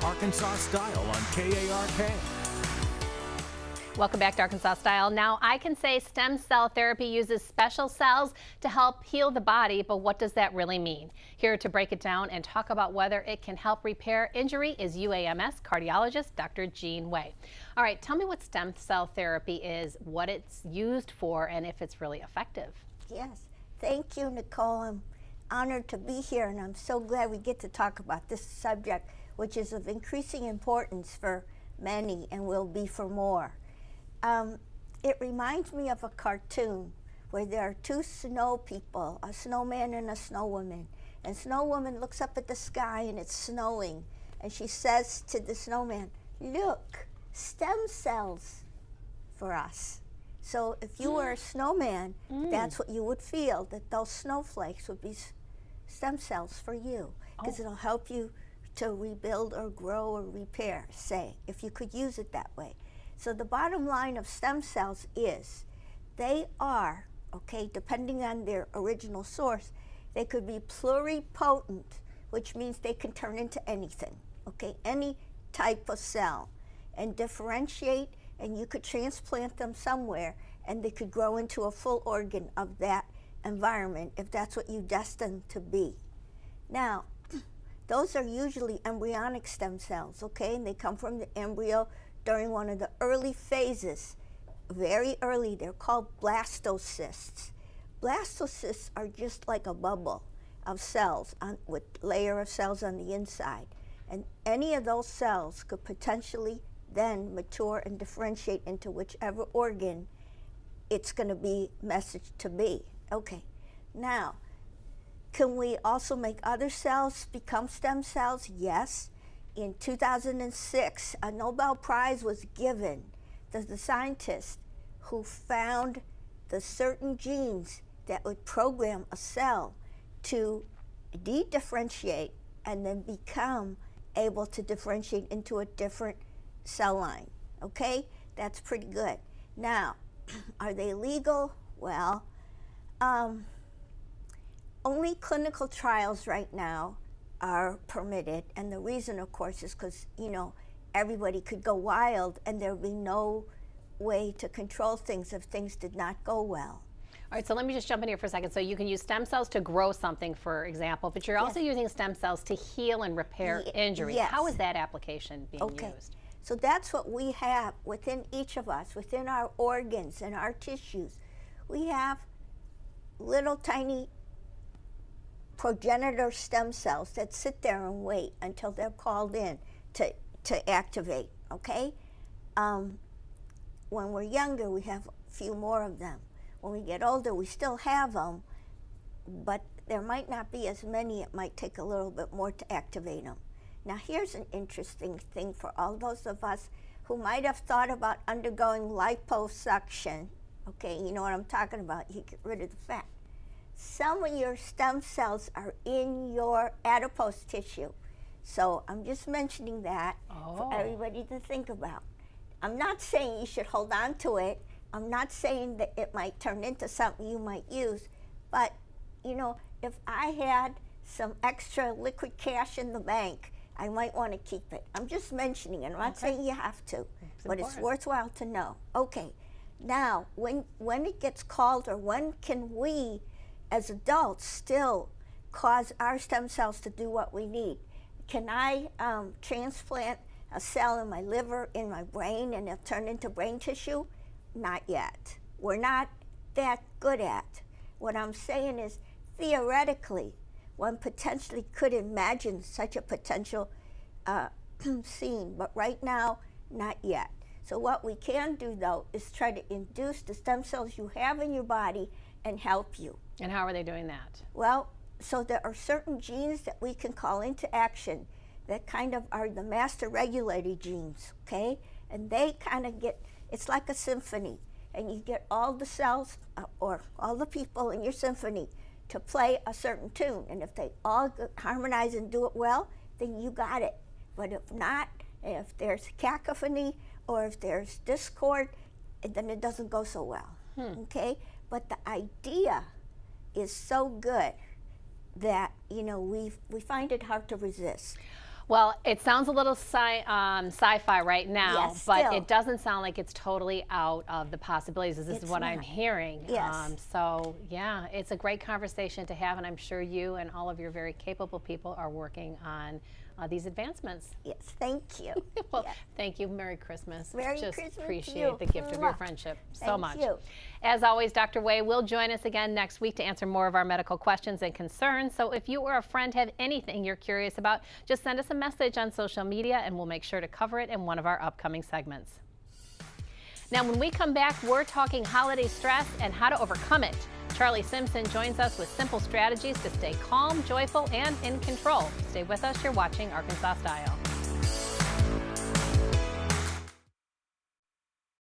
Arkansas Style on KARK. Welcome back to Arkansas Style. Now, I can say stem cell therapy uses special cells to help heal the body, but what does that really mean? Here to break it down and talk about whether it can help repair injury is UAMS cardiologist Dr. Wei. All right, tell me what stem cell therapy is, what it's used for, and if it's really effective. Yes, thank you, Nicole. I'm honored to be here, and I'm so glad we get to talk about this subject, which is of increasing importance for many and will be for more. It reminds me of a cartoon where there are two snow people, a snowman and a snow woman. And snow woman looks up at the sky and it's snowing. And she says to the snowman, "Look, stem cells for us." So if you were a snowman, that's what you would feel, that those snowflakes would be stem cells for you. Because it'll help you to rebuild or grow or repair, say, if you could use it that way. So the bottom line of stem cells is they are, okay, depending on their original source, they could be pluripotent, which means they can turn into anything, okay, any type of cell, and differentiate, and you could transplant them somewhere, and they could grow into a full organ of that environment if that's what you destined to be. Now, those are usually embryonic stem cells, okay, and they come from the embryo during one of the early phases, very early. They're called blastocysts. Blastocysts are just like a bubble of cells with layer of cells on the inside. And any of those cells could potentially then mature and differentiate into whichever organ it's going to be messaged to be. Okay, now, can we also make other cells become stem cells? Yes. In 2006, a Nobel Prize was given to the scientist who found the certain genes that would program a cell to de-differentiate and then become able to differentiate into a different cell line. Okay, that's pretty good. Now, are they legal? Well, only clinical trials right now are permitted, and the reason, of course, is because, you know, everybody could go wild and there would be no way to control things if things did not go well. All right, so let me just jump in here for a second. So you can use stem cells to grow something, for example, but you're also using stem cells to heal and repair injury. Yes. How is that application being used? So that's what we have within each of us, within our organs and our tissues. We have little tiny progenitor stem cells that sit there and wait until they're called in to activate, okay? When we're younger, we have a few more of them. When we get older, we still have them, but there might not be as many. It might take a little bit more to activate them. Now, here's an interesting thing for all those of us who might have thought about undergoing liposuction. Okay, you know what I'm talking about. You get rid of the fat. Some of your stem cells are in your adipose tissue. So I'm just mentioning that for everybody to think about. I'm not saying you should hold on to it. I'm not saying that it might turn into something you might use. But, you know, if I had some extra liquid cash in the bank, I might want to keep it. I'm just mentioning it. I'm not saying you have to, but it's worthwhile to know. Okay, now, when it gets called, or when can we, as adults, still cause our stem cells to do what we need? Can I transplant a cell in my liver, in my brain, and it'll turn into brain tissue? Not yet. We're not that good at. What I'm saying is, theoretically, one potentially could imagine such a potential scene, but right now, not yet. So what we can do, though, is try to induce the stem cells you have in your body and help you. And how are they doing that? Well, so there are certain genes that we can call into action that kind of are the master regulator genes, okay? And they kind of get, it's like a symphony, and you get all the cells or all the people in your symphony to play a certain tune. And if they all harmonize and do it well, then you got it. But if not, if there's cacophony or if there's discord, then it doesn't go so well, okay? But the idea is so good that, you know, we find it hard to resist. Well, it sounds a little sci-fi right now, Yes, but still. it doesn't sound like it's totally out of the possibilities. This is It's what I'm not. hearing. Yes. So, yeah, it's a great conversation to have, and I'm sure you and all of your very capable people are working on these advancements. Yes, thank you. Well, Yes. thank you. Merry Christmas. Merry Just Christmas to appreciate you. the gift of your Mwah. friendship so Thank much. you. As always, Dr. Wei will join us again next week to answer more of our medical questions and concerns. So if you or a friend have anything you're curious about, just send us a message on social media and we'll make sure to cover it in one of our upcoming segments. Now, when we come back, we're talking holiday stress and how to overcome it. Charlie Simpson joins us with simple strategies to stay calm, joyful, and in control. Stay with us. You're watching Arkansas Style.